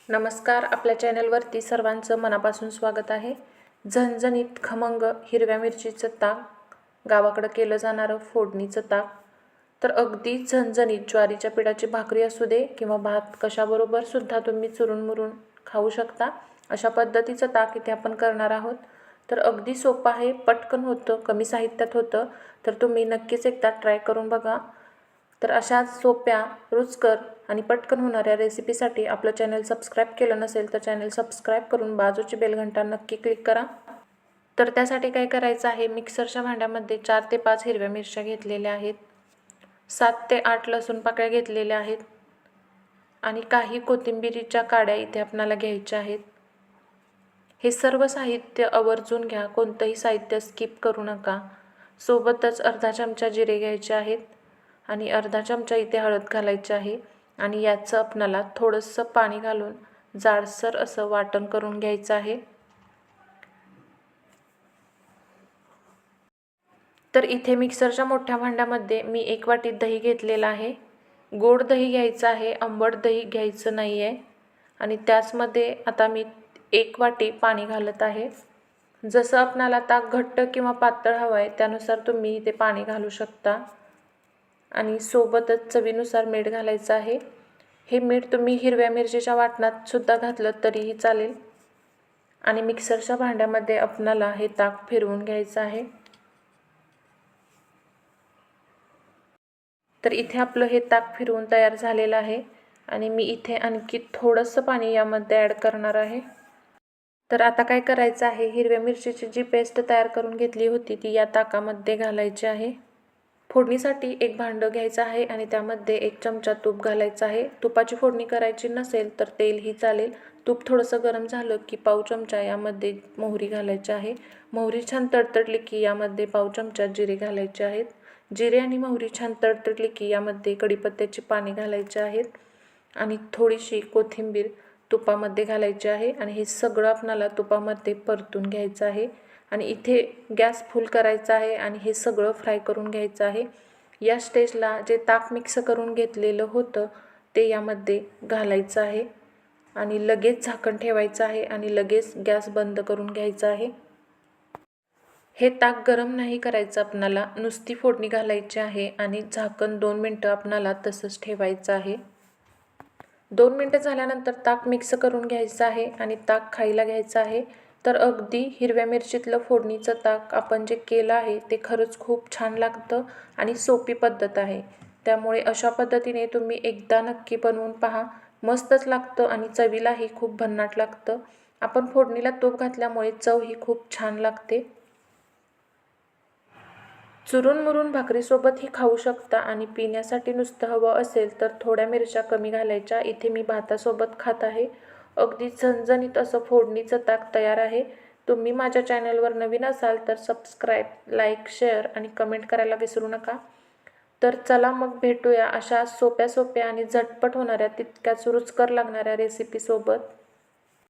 नमस्कार. आपल्या चॅनलवरती सर्वांचं मनापासून स्वागत आहे. झणझणीत खमंग हिरव्या मिरचीचं ताक, गावाकडं केलं जाणारं फोडणीचं ताक. तर अगदी झणझणीत ज्वारीच्या पिठाची भाकरी असू दे किंवा भात कशाबरोबर सुद्धा तुम्ही चुरून मुरून खाऊ शकता. अशा पद्धतीचं ताक इथे आपण करणार आहोत. तर अगदी सोपं आहे, पटकन होतं, कमी साहित्यात होतं. तर तुम्ही नक्कीच एकदा ट्राय करून बघा. तर अशाच सोप्या, रुचकर आणि पटकन होणाऱ्या रेसिपीसाठी आपलं चॅनल सबस्क्राईब केलं नसेल तर चॅनल सबस्क्राईब करून बाजूची बेल घंटा नक्की क्लिक करा. तर त्यासाठी काय करायचं आहे, मिक्सरच्या भांड्यामध्ये 4 ते 5 हिरव्या मिरच्या घेतलेल्या आहेत, 7 ते 8 लसूण पाकळ्या घेतलेल्या आहेत आणि काही कोथिंबिरीच्या काड्या इथे आपल्याला घ्यायच्या आहेत. हे सर्व साहित्य आवर्जून घ्या, कोणतंही साहित्य स्किप करू नका. सोबतच अर्धा चमचा जिरे घ्यायचे आहेत आणि अर्धा चमचा इथे हळद घालायची आहे आणि याचं आपणाला थोडंसं पाणी घालून जाडसर असं वाटण करून घ्यायचं आहे. तर इथे मिक्सरच्या मोठ्या भांड्यामध्ये मी 1 वाटी दही घेतलेलं आहे. गोड दही घ्यायचं आहे, आंबट दही घ्यायचं नाही आहे. आणि त्याचमध्ये आता मी 1 वाटी पाणी घालत आहे. जसं आपणाला ताक घट्ट किंवा पातळ हवं आहे त्यानुसार तुम्ही इथे पाणी घालू शकता. आणि सोबतच चवीनुसार मीठ घालायचं आहे. हे मीठ तुम्ही हिरव्या मिरचीच्या वाटणात सुद्धा घातलं तरीही चालेल. आणि मिक्सरच्या भांड्यामध्ये आपणाला हे ताक फिरवून घ्यायचं आहे. तर इथे आपलं हे ताक फिरवून तयार झालेलं आहे आणि मी इथे आणखी थोडंसं पाणी यामध्ये ॲड करणार आहे. तर आता काय करायचं आहे, हिरव्या मिरचीची जी पेस्ट तयार करून घेतली होती ती या ताकामध्ये घालायची आहे. फोडणीसाठी एक भांडं घ्यायचं आहे आणि त्यामध्ये 1 चमचा तूप घालायचं आहे. तुपाची फोडणी करायची नसेल तर तेलही चालेल. तूप थोडंसं गरम झालं की पाव चमचा यामध्ये मोहरी घालायची आहे. मोहरी छान तडतडली की यामध्ये पाव चमचा जिरे घालायचे आहेत. जिरे आणि मोहरी छान तडतडली की यामध्ये कढीपत्त्याची पाने घालायची आहेत आणि थोडीशी कोथिंबीर तुपामध्ये घालायची आहे आणि हे सगळं आपणाला तुपामध्ये परतून घ्यायचं आहे. आणि इथे गॅस फुल करायचा आहे आणि हे सगळं फ्राय करून घ्यायचं आहे. या स्टेजला जे ताक मिक्स करून घेतलेलं होतं ते यामध्ये घालायचं आहे आणि लगेच झाकण ठेवायचं आहे आणि लगेच गॅस बंद करून घ्यायचा आहे. हे ताक गरम नाही करायचं आपणाला, नुसती फोडणी घालायची आहे आणि झाकण 2 मिनटं आपणाला तसंच ठेवायचं आहे. 2 मिनटं झाल्यानंतर ताक मिक्स करून घ्यायचं आहे आणि ताक खायला घ्यायचं आहे. तर अगदी हिरव्या मिरचीतलं फोडणीचं ताक आपण जे केलं आहे ते खरंच खूप छान लागतं आणि सोपी पद्धत आहे. त्यामुळे अशा पद्धतीने तुम्ही एकदा नक्की बनवून पहा. मस्तच लागतं आणि चवीलाही खूप भन्नाट लागतं. आपण फोडणीला तूप घातल्यामुळे चव ही खूप छान लागते. चुरून मुरून भाकरीसोबतही खाऊ शकता आणि पिण्यासाठी नुसतं हवं असेल तर थोड्या मिरच्या कमी घालायच्या. इथे मी भातासोबत खात आहे. अगदी झणझणीत असं फोडणीचं ताक तयार आहे. तुम्ही माझ्या चॅनलवर नवीन असाल तर सबस्क्राईब, लाईक, शेअर आणि कमेंट करायला विसरू नका. तर चला मग भेटूया अशा सोप्या सोप्या आणि झटपट होणाऱ्या तितक्याच रुचकर लागणाऱ्या रेसिपीसोबत.